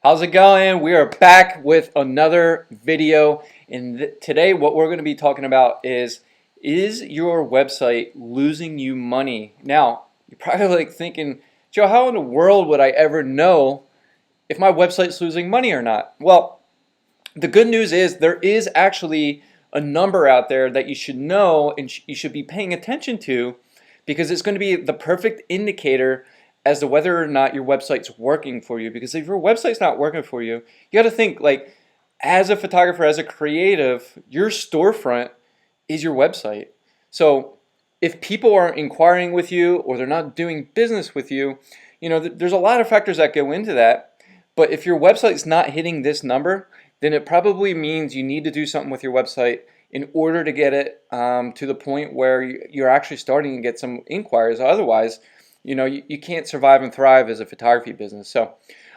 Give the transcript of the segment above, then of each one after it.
How's it going? We are back with another video, and today what we're going to be talking about is your website losing you money? Now, you're probably like thinking, Joe, how in the world would I ever know if my website's losing money or not? Well, the good news is there is actually a number out there that you should know and you should be paying attention to because it's going to be the perfect indicator as to whether or not your website's working for you. Because if your website's not working for you, you got to think like as a photographer, as a creative, your storefront is your website. So if people aren't inquiring with you or they're not doing business with you, there's a lot of factors that go into that. But if your website's not hitting this number, then it probably means you need to do something with your website in order to get it to the point where you're actually starting to get some inquiries. Otherwise, you can't survive and thrive as a photography business. So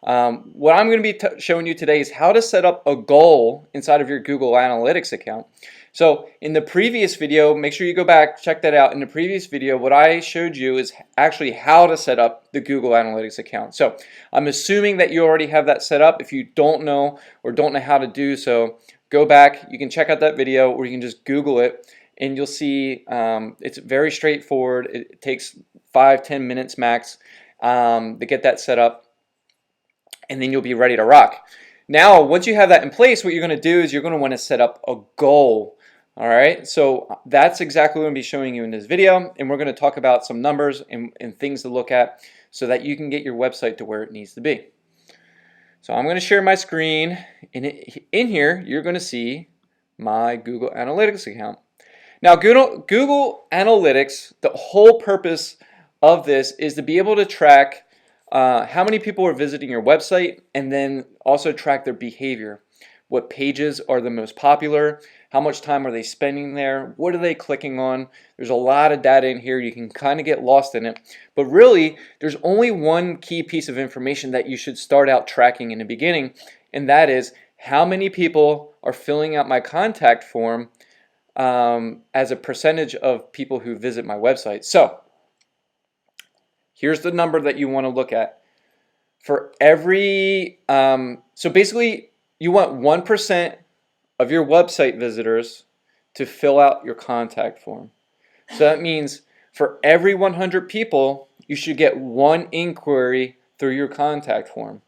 what I'm going to be showing you today is how to set up a goal inside of your Google Analytics account. So in the previous video, make sure you go back, check that out. In the previous video, what I showed you is actually how to set up the Google Analytics account. So I'm assuming that you already have that set up. If you don't know or don't know how to do so, go back. You can check out that video or you can just Google it and you'll see it's very straightforward. It takes 5-10 minutes max to get that set up, and then you'll be ready to rock. Now, once you have that in place, what you're going to do is you're going to want to set up a goal. All right, so that's exactly what I'm going to be showing you in this video, and we're going to talk about some numbers and things to look at so that you can get your website to where it needs to be. So I'm going to share my screen, and in here you're going to see my Google Analytics account. Now, Google Analytics, the whole purpose of this is to be able to track how many people are visiting your website and then also track their behavior. What pages are the most popular? How much time are they spending there? What are they clicking on? There's a lot of data in here. You can kind of get lost in it. But really, there's only one key piece of information that you should start out tracking in the beginning, and that is how many people are filling out my contact form as a percentage of people who visit my website. So here's the number that you want to look at. For every, so basically you want 1% of your website visitors to fill out your contact form. So that means for every 100 people, you should get one inquiry through your contact form.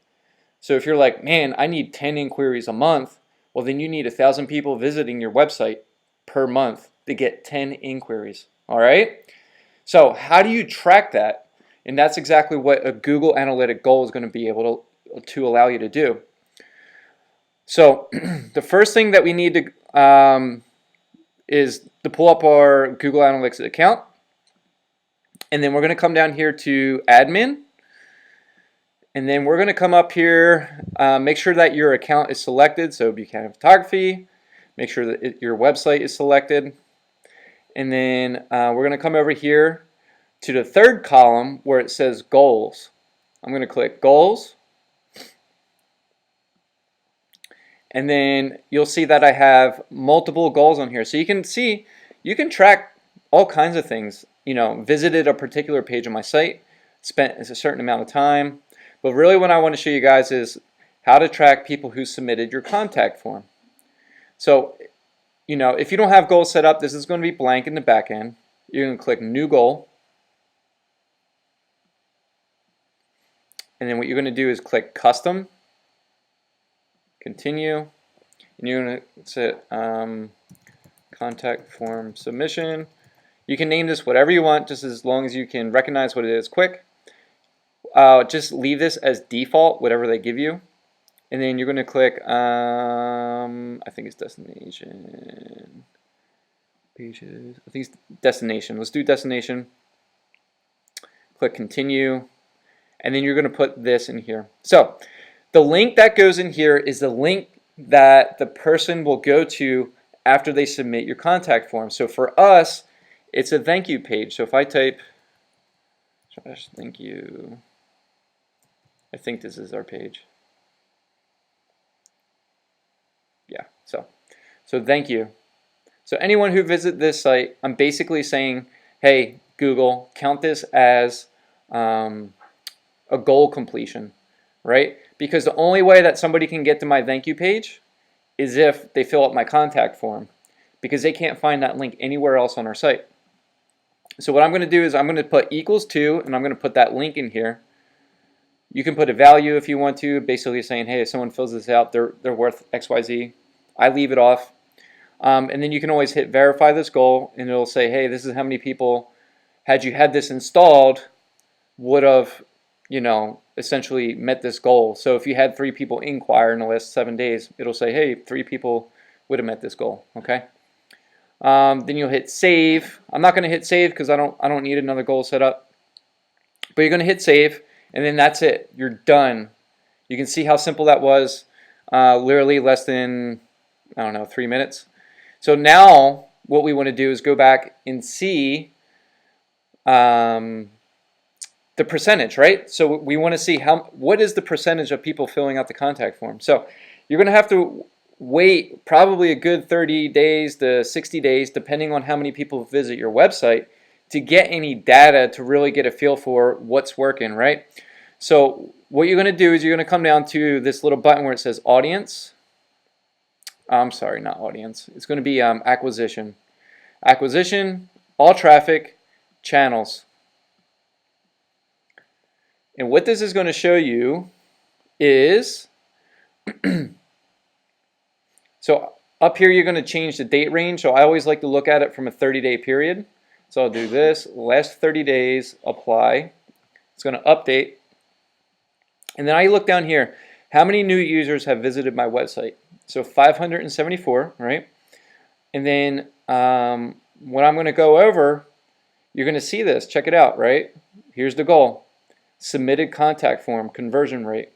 So if you're like, man, I need 10 inquiries a month, well then you need 1,000 people visiting your website per month to get 10 inquiries. All right? So how do you track that? And that's exactly what a Google Analytic goal is going to be able to allow you to do. So the first thing that we need to is to pull up our Google Analytics account. And then we're going to come down here to admin. And then we're going to come up here, make sure that your account is selected. So Buchanan Photography, make sure that your website is selected. And then we're going to come over here to the third column where it says goals. I'm going to click goals. And then you'll see that I have multiple goals on here. So you can see, you can track all kinds of things. Visited a particular page on my site, spent a certain amount of time. But really what I want to show you guys is how to track people who submitted your contact form. So, if you don't have goals set up, this is going to be blank in the back end. You're going to click new goal. And then what you're going to do is click custom, continue, and you're going to set contact form submission. You can name this whatever you want, just as long as you can recognize what it is quick. Just leave this as default, whatever they give you. And then you're going to click, I think it's destination, pages, I think it's destination. Let's do destination. Click continue. And then you're going to put this in here. So the link that goes in here is the link that the person will go to after they submit your contact form. So for us, it's a thank you page. So if I type, Josh, thank you, I think this is our page. Yeah, so thank you. So anyone who visits this site, I'm basically saying, hey, Google, count this as a goal completion. right? Because the only way that somebody can get to my thank you page is if they fill out my contact form, because they can't find that link anywhere else on our site. So what I'm going to do is I'm going to put equals to, and I'm going to put that link in here. You can put a value if you want to, basically saying, hey, if someone fills this out, they're worth XYZ. I leave it off. And then you can always hit verify this goal, and it'll say, hey, this is how many people, had you had this installed, would have, essentially met this goal. So if you had 3 people inquire in the last 7 days, it'll say, hey, 3 people would have met this goal. Okay. Then you'll hit save. I'm not going to hit save because I don't need another goal set up. But you're going to hit save, and then that's it. You're done. You can see how simple that was. Literally less than, I don't know, 3 minutes. So now what we want to do is go back and see the percentage, right? So we want to see what is the percentage of people filling out the contact form. So you're going to have to wait probably a good 30 days to 60 days, depending on how many people visit your website, to get any data to really get a feel for what's working, right? So what you're going to do is you're going to come down to this little button where it says audience. I'm sorry, not audience. It's going to be acquisition. Acquisition, all traffic, channels. And what this is going to show you is, so up here you're going to change the date range. So I always like to look at it from a 30-day period. So I'll do this, last 30 days, apply. It's going to update. And then I look down here, how many new users have visited my website? So 574, right? And then when I'm going to go over, you're going to see this. Check it out, right? Here's the goal. Submitted contact form, conversion rate.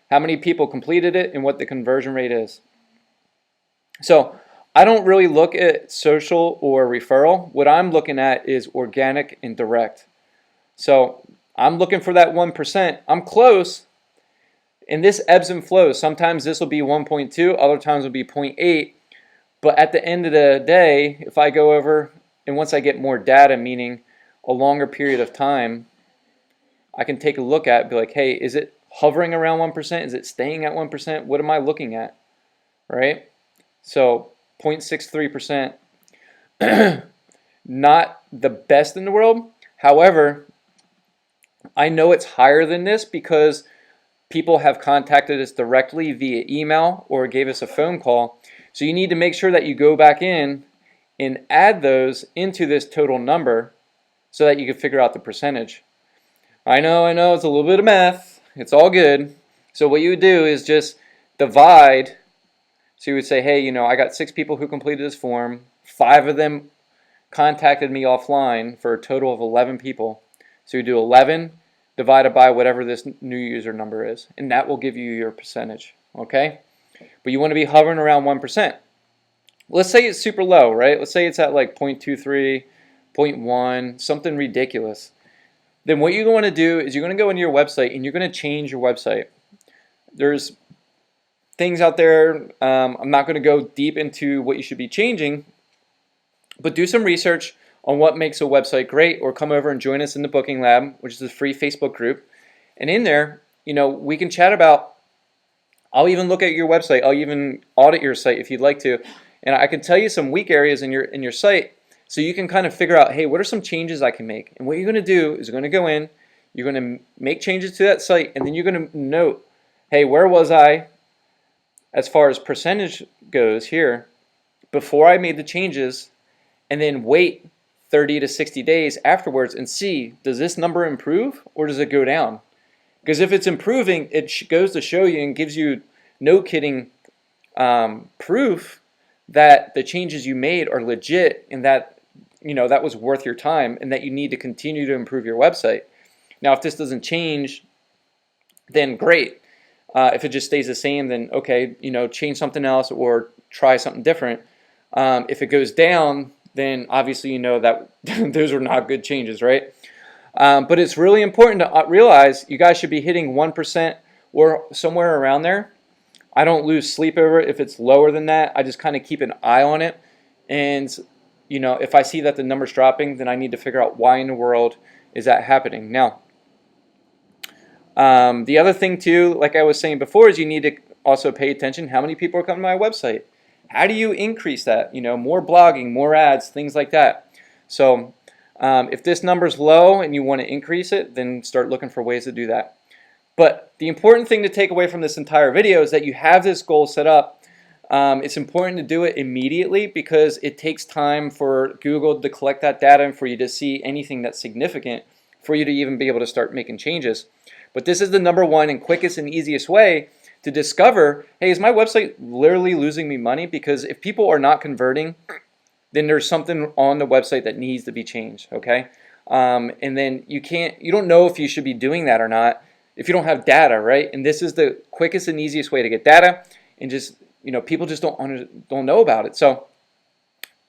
How many people completed it and what the conversion rate is. So I don't really look at social or referral. What I'm looking at is organic and direct. So I'm looking for that 1%. I'm close. And this ebbs and flows. Sometimes this will be 1.2, other times it will be 0.8. But at the end of the day, if I go over, and once I get more data, meaning a longer period of time, I can take a look at, be like, hey, is it hovering around 1%? Is it staying at 1%? What am I looking at, right? So 0.63%, not the best in the world. However, I know it's higher than this because people have contacted us directly via email or gave us a phone call. So you need to make sure that you go back in and add those into this total number so that you can figure out the percentage. I know, it's a little bit of math. It's all good. So what you would do is just divide. So you would say, hey, I got 6 people who completed this form. 5 of them contacted me offline for a total of 11 people. So you do 11 divided by whatever this new user number is, and that will give you your percentage, okay? But you want to be hovering around 1%. Let's say it's super low, right? Let's say it's at like 0.23, 0.1, something ridiculous. Then what you're going to do is you're going to go into your website and you're going to change your website. There's things out there. I'm not going to go deep into what you should be changing, but do some research on what makes a website great, or come over and join us in the Booking Lab, which is a free Facebook group. And in there, we can chat about, I'll even look at your website. I'll even audit your site if you'd like to. And I can tell you some weak areas in your site, so you can kind of figure out, hey, what are some changes I can make? And what you're going to do is you're going to go in, you're going to make changes to that site, and then you're going to note, hey, where was I as far as percentage goes here before I made the changes, and then wait 30 to 60 days afterwards and see, does this number improve or does it go down? Because if it's improving, it goes to show you and gives you, no kidding, proof that the changes you made are legit and that that was worth your time and that you need to continue to improve your website. Now, if this doesn't change, then great. If it just stays the same, then okay, change something else or try something different. If it goes down, then obviously that those are not good changes, right? But it's really important to realize you guys should be hitting 1% or somewhere around there. I don't lose sleep over it if it's lower than that. I just kind of keep an eye on it. And, if I see that the number's dropping, then I need to figure out why in the world is that happening. Now, The other thing too, like I was saying before, is you need to also pay attention how many people are coming to my website. How do you increase that? More blogging, more ads, things like that. So if this number's low and you want to increase it, then start looking for ways to do that. But the important thing to take away from this entire video is that you have this goal set up. It's important to do it immediately because it takes time for Google to collect that data and for you to see anything that's significant for you to even be able to start making changes. But this is the number one and quickest and easiest way to discover, hey, is my website literally losing me money? Because if people are not converting, then there's something on the website that needs to be changed, okay? And then you don't know if you should be doing that or not if you don't have data, right? And this is the quickest and easiest way to get data, and just people just don't know about it. So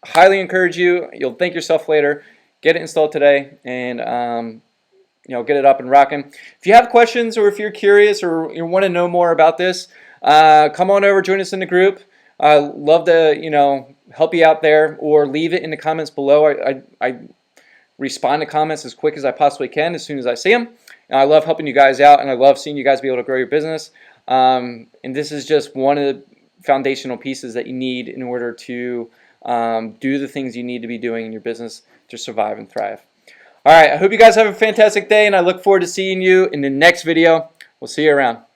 highly encourage you. You'll thank yourself later. Get it installed today, and get it up and rocking. If you have questions, or if you're curious, or you want to know more about this, come on over, join us in the group. Love to help you out there, or leave it in the comments below. I respond to comments as quick as I possibly can as soon as I see them. And I love helping you guys out, and I love seeing you guys be able to grow your business. And this is just one of the foundational pieces that you need in order to do the things you need to be doing in your business to survive and thrive. All right, I hope you guys have a fantastic day, and I look forward to seeing you in the next video. We'll see you around.